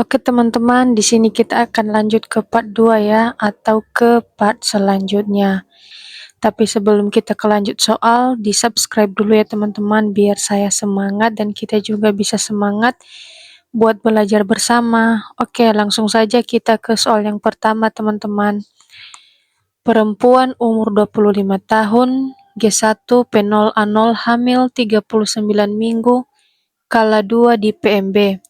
Oke teman-teman, di sini kita akan lanjut ke part 2 ya, atau ke part selanjutnya. Tapi sebelum kita ke lanjut soal, di-subscribe dulu ya teman-teman, biar saya semangat dan kita juga bisa semangat buat belajar bersama. Oke, langsung saja kita ke soal yang pertama teman-teman. Perempuan umur 25 tahun, G1 P0A0 hamil 39 minggu, kala 2 di PMB.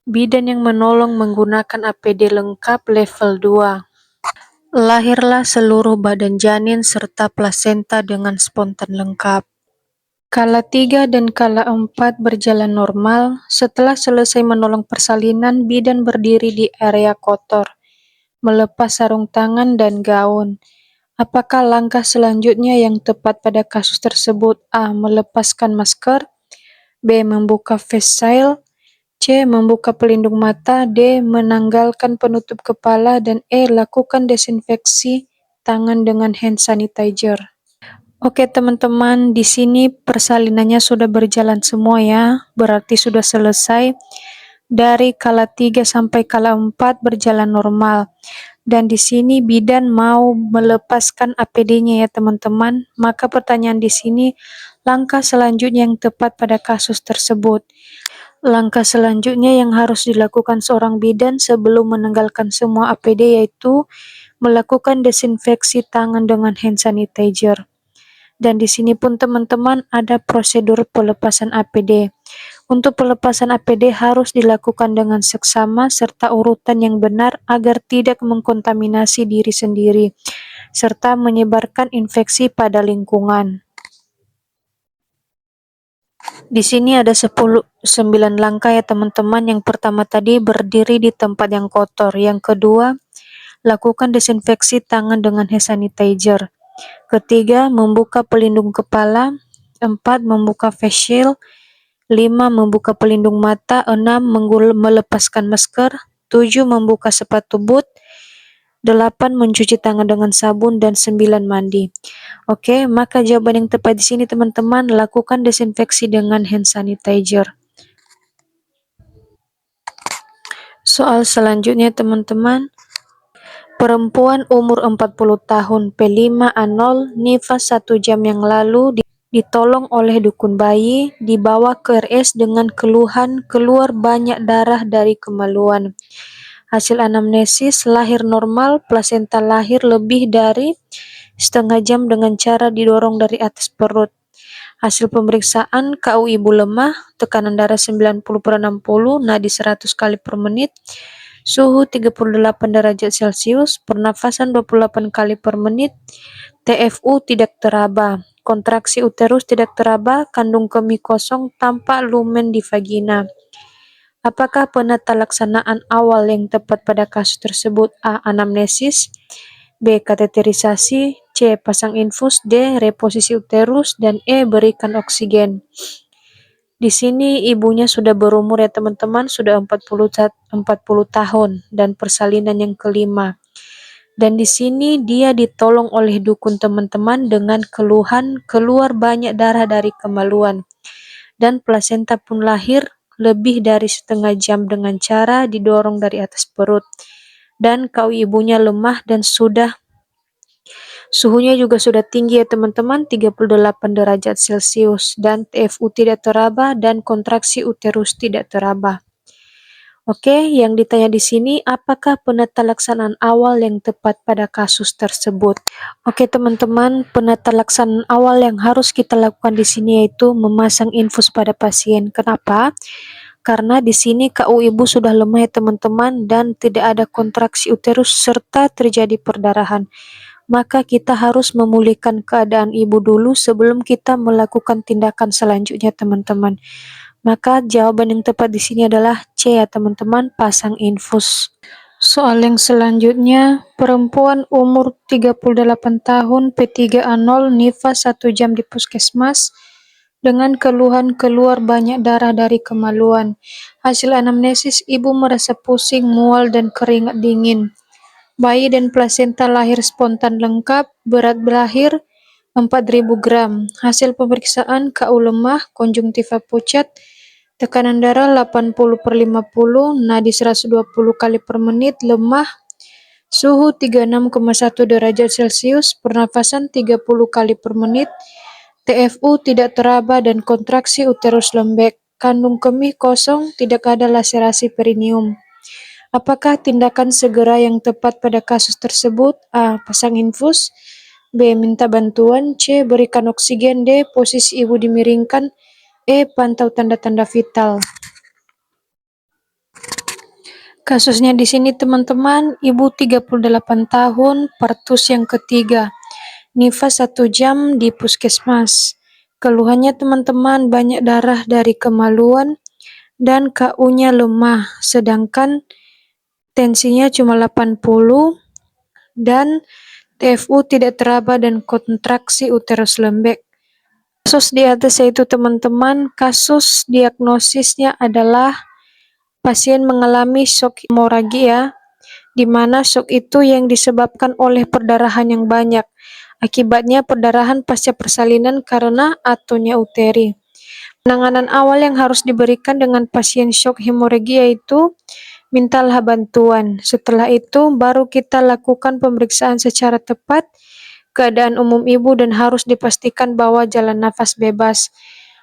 Bidan yang menolong menggunakan APD lengkap level 2. Lahirlah seluruh badan janin serta plasenta dengan spontan lengkap. Kala 3 dan kala 4 berjalan normal. Setelah selesai menolong persalinan, bidan berdiri di area kotor, melepas sarung tangan dan gaun. Apakah langkah selanjutnya yang tepat pada kasus tersebut? A. Melepaskan masker. B. Membuka face shield. C. Membuka pelindung mata. D. Menanggalkan penutup kepala. Dan E. Lakukan desinfeksi tangan dengan hand sanitizer. Oke teman-teman, di sini persalinannya sudah berjalan semua ya, berarti sudah selesai. Dari kala 3 sampai kala 4 berjalan normal. Dan di sini bidan mau melepaskan APD-nya ya teman-teman. Maka pertanyaan di sini, langkah selanjutnya yang tepat pada kasus tersebut. Langkah selanjutnya yang harus dilakukan seorang bidan sebelum menanggalkan semua APD yaitu melakukan desinfeksi tangan dengan hand sanitizer. Dan di sini pun teman-teman ada prosedur pelepasan APD. Untuk pelepasan APD harus dilakukan dengan seksama serta urutan yang benar agar tidak mengkontaminasi diri sendiri serta menyebarkan infeksi pada lingkungan. Di sini ada 9 langkah ya teman-teman. Yang pertama tadi berdiri di tempat yang kotor. Yang kedua, lakukan desinfeksi tangan dengan hand sanitizer. Ketiga, membuka pelindung kepala. 4. Membuka face shield. 5. Membuka pelindung mata. 6. Melepaskan masker. 7. Membuka sepatu boot. 8. Mencuci tangan dengan sabun. Dan 9. Mandi. Oke, maka jawaban yang tepat di sini teman-teman, lakukan desinfeksi dengan hand sanitizer. Soal selanjutnya teman-teman. Perempuan umur 40 tahun P5A0 nifas 1 jam yang lalu ditolong oleh dukun bayi, dibawa ke RS dengan keluhan keluar banyak darah dari kemaluan. Hasil anamnesis lahir normal, plasenta lahir lebih dari setengah jam dengan cara didorong dari atas perut. Hasil pemeriksaan KU ibu lemah, tekanan darah 90/60, nadi 100 kali per menit, suhu 38 derajat Celcius, pernafasan 28 kali per menit, TFU tidak teraba, kontraksi uterus tidak teraba, kandung kemih kosong tanpa lumen di vagina. Apakah penata laksanaan awal yang tepat pada kasus tersebut? A. Anamnesis. B. Kateterisasi. C. Pasang infus. D. Reposisi uterus. Dan E. Berikan oksigen. Di sini ibunya sudah berumur ya teman-teman, sudah 40 tahun dan persalinan yang kelima. Dan di sini dia ditolong oleh dukun teman-teman dengan keluhan keluar banyak darah dari kemaluan. Dan plasenta pun lahir lebih dari setengah jam dengan cara didorong dari atas perut. Dan KU ibunya lemah dan suhunya juga sudah tinggi ya teman-teman, 38 derajat Celcius, dan TFU tidak teraba dan kontraksi uterus tidak teraba. Oke, yang ditanya di sini, apakah penata laksanaan awal yang tepat pada kasus tersebut? Oke teman-teman, penata laksanaan awal yang harus kita lakukan di sini yaitu memasang infus pada pasien. Kenapa? Karena di sini KU ibu sudah lemah ya teman-teman dan tidak ada kontraksi uterus serta terjadi perdarahan. Maka kita harus memulihkan keadaan ibu dulu sebelum kita melakukan tindakan selanjutnya teman-teman. Maka jawaban yang tepat di sini adalah C ya teman-teman, pasang infus. Soal yang selanjutnya, perempuan umur 38 tahun P3A0 nifas 1 jam di puskesmas dengan keluhan keluar banyak darah dari kemaluan. Hasil anamnesis, ibu merasa pusing, mual, dan keringat dingin. Bayi dan plasenta lahir spontan lengkap, berat lahir 4.000 gram. Hasil pemeriksaan KU lemah, konjungtiva pucat, tekanan darah 80/50, nadi 120 kali per menit, lemah, suhu 36,1 derajat Celcius, pernafasan 30 kali per menit, TFU tidak teraba dan kontraksi uterus lembek, kandung kemih kosong, tidak ada laserasi perineum. Apakah tindakan segera yang tepat pada kasus tersebut? A. Pasang infus. B. Minta bantuan. C. Berikan oksigen. D. Posisi ibu dimiringkan. E. Pantau tanda-tanda vital. Kasusnya di sini teman-teman, ibu 38 tahun, partus yang ketiga. Nifas 1 jam di puskesmas. Keluhannya teman-teman banyak darah dari kemaluan dan KU-nya lemah, sedangkan tensinya cuma 80 dan TFU tidak teraba dan kontraksi uterus lembek. Kasus di atas yaitu teman-teman, kasus diagnosisnya adalah pasien mengalami shock hemorragia, di mana shock itu yang disebabkan oleh perdarahan yang banyak. Akibatnya perdarahan pasca persalinan karena atonia uteri. Penanganan awal yang harus diberikan dengan pasien shock hemorragia itu mintalah bantuan. Setelah itu baru kita lakukan pemeriksaan secara tepat keadaan umum ibu dan harus dipastikan bahwa jalan nafas bebas.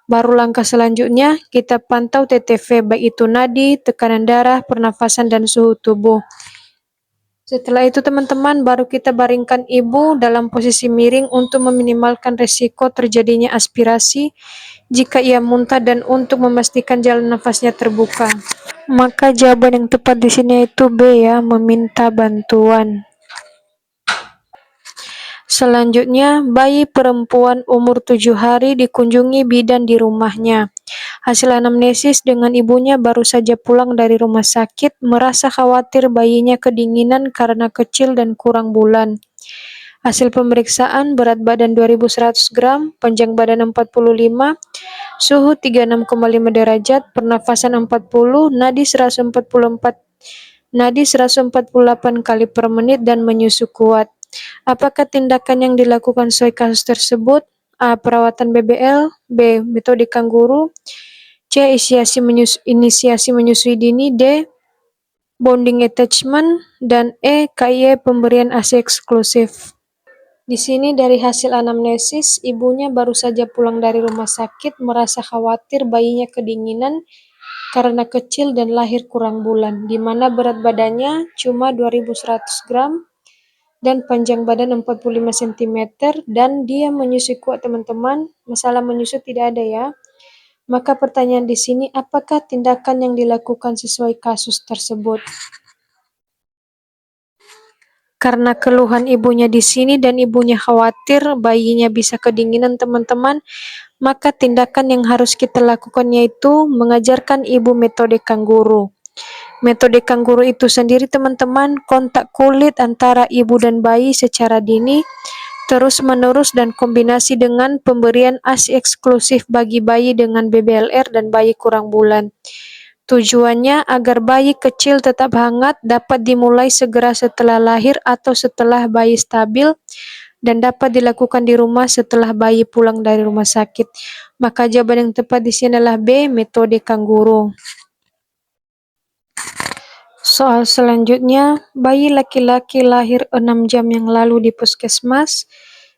Baru langkah selanjutnya kita pantau TTV baik itu nadi, tekanan darah, pernafasan dan suhu tubuh. Setelah itu teman-teman baru kita baringkan ibu dalam posisi miring untuk meminimalkan risiko terjadinya aspirasi jika ia muntah dan untuk memastikan jalan nafasnya terbuka. Maka jawaban yang tepat di sini itu B ya, meminta bantuan. Selanjutnya, bayi perempuan umur 7 hari dikunjungi bidan di rumahnya. Hasil anamnesis dengan ibunya baru saja pulang dari rumah sakit, merasa khawatir bayinya kedinginan karena kecil dan kurang bulan. Hasil pemeriksaan berat badan 2100 gram, panjang badan 45, suhu 36,5 derajat, pernafasan 40, nadi 148 kali per menit dan menyusu kuat. Apakah tindakan yang dilakukan sesuai kasus tersebut? A. Perawatan BBL. B. Metode kanguru. C. Inisiasi menyusui dini. D. Bonding attachment. Dan E. KIE pemberian ASI eksklusif. Di sini dari hasil anamnesis, ibunya baru saja pulang dari rumah sakit, merasa khawatir bayinya kedinginan karena kecil dan lahir kurang bulan, di mana berat badannya cuma 2100 gram dan panjang badan 45 cm dan dia menyusui kuat teman-teman. Masalah menyusui tidak ada ya. Maka pertanyaan di sini, apakah tindakan yang dilakukan sesuai kasus tersebut? Karena keluhan ibunya di sini dan ibunya khawatir bayinya bisa kedinginan teman-teman, maka tindakan yang harus kita lakukan yaitu mengajarkan ibu metode kanguru. Metode kanguru itu sendiri teman-teman, kontak kulit antara ibu dan bayi secara dini, terus-menerus dan kombinasi dengan pemberian ASI eksklusif bagi bayi dengan BBLR dan bayi kurang bulan. Tujuannya agar bayi kecil tetap hangat, dapat dimulai segera setelah lahir atau setelah bayi stabil, dan dapat dilakukan di rumah setelah bayi pulang dari rumah sakit. Maka jawaban yang tepat di sini adalah B, metode kanguru. Soal selanjutnya, bayi laki-laki lahir 6 jam yang lalu di puskesmas,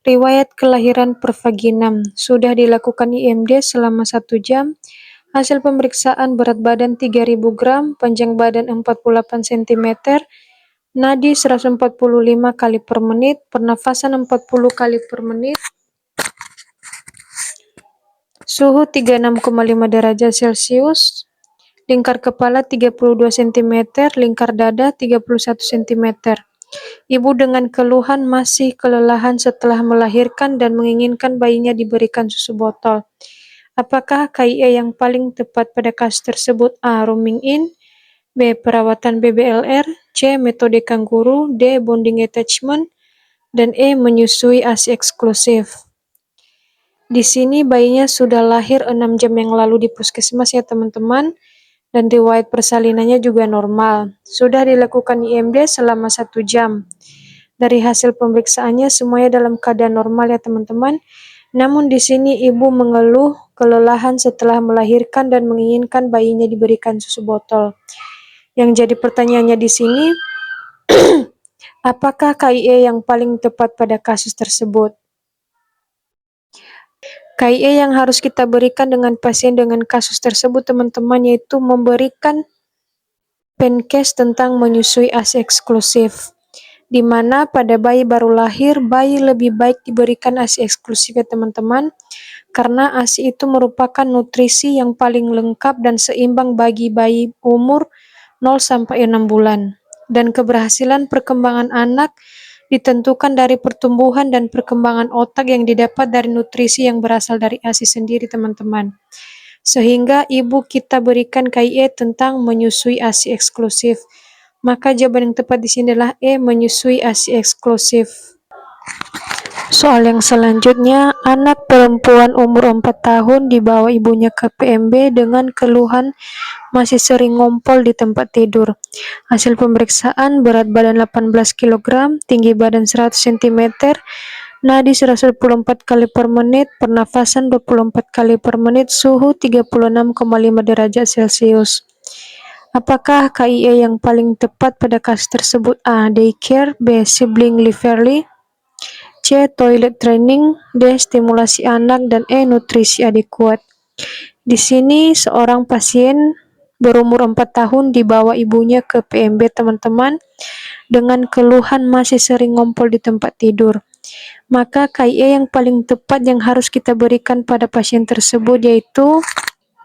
riwayat kelahiran per vaginam, sudah dilakukan IMD selama 1 jam, hasil pemeriksaan berat badan 3000 gram, panjang badan 48 cm, nadi 145 kali per menit, pernafasan 40 kali per menit, suhu 36,5 derajat Celcius, lingkar kepala 32 cm, lingkar dada 31 cm. Ibu dengan keluhan masih kelelahan setelah melahirkan dan menginginkan bayinya diberikan susu botol. Apakah KIE yang paling tepat pada kasus tersebut? A. Rooming in. B. Perawatan BBLR. C. Metode kanguru. D. Bonding attachment. Dan E. Menyusui ASI eksklusif. Di sini bayinya sudah lahir 6 jam yang lalu di puskesmas ya teman-teman. Dan riwayat persalinannya juga normal. Sudah dilakukan IMD selama 1 jam. Dari hasil pemeriksaannya semuanya dalam keadaan normal ya teman-teman. Namun di sini ibu mengeluh kelelahan setelah melahirkan dan menginginkan bayinya diberikan susu botol. Yang jadi pertanyaannya di sini, apakah KIE yang paling tepat pada kasus tersebut? KIE yang harus kita berikan dengan pasien dengan kasus tersebut, teman-teman, yaitu memberikan Penkes tentang menyusui ASI eksklusif, di mana pada bayi baru lahir, bayi lebih baik diberikan ASI eksklusif ya teman-teman, karena ASI itu merupakan nutrisi yang paling lengkap dan seimbang bagi bayi umur 0-6 bulan. Dan keberhasilan perkembangan anak ditentukan dari pertumbuhan dan perkembangan otak yang didapat dari nutrisi yang berasal dari ASI sendiri, teman-teman. Sehingga ibu kita berikan KIE tentang menyusui ASI eksklusif. Maka jawaban yang tepat di sini adalah E, menyusui ASI eksklusif. Soal yang selanjutnya, anak perempuan umur 4 tahun dibawa ibunya ke PMB dengan keluhan masih sering ngompol di tempat tidur. Hasil pemeriksaan berat badan 18 kg, tinggi badan 100 cm, nadi 124 kali per menit, pernafasan 24 kali per menit, suhu 36,5 derajat Celcius. Apakah KIE yang paling tepat pada kasus tersebut? A. Daycare, B. Sibling liverly, C. Toilet training, D. Stimulasi anak, dan E. Nutrisi adekuat. Di sini seorang pasien berumur 4 tahun dibawa ibunya ke PMB, teman-teman, dengan keluhan masih sering ngompol di tempat tidur. Maka KIE yang paling tepat yang harus kita berikan pada pasien tersebut yaitu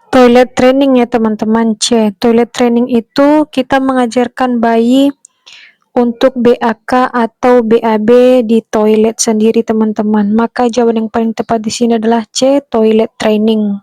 toilet training ya teman-teman. C. Toilet training itu kita mengajarkan bayi untuk BAK atau BAB di toilet sendiri, teman-teman. Maka jawaban yang paling tepat di sini adalah C. Toilet training.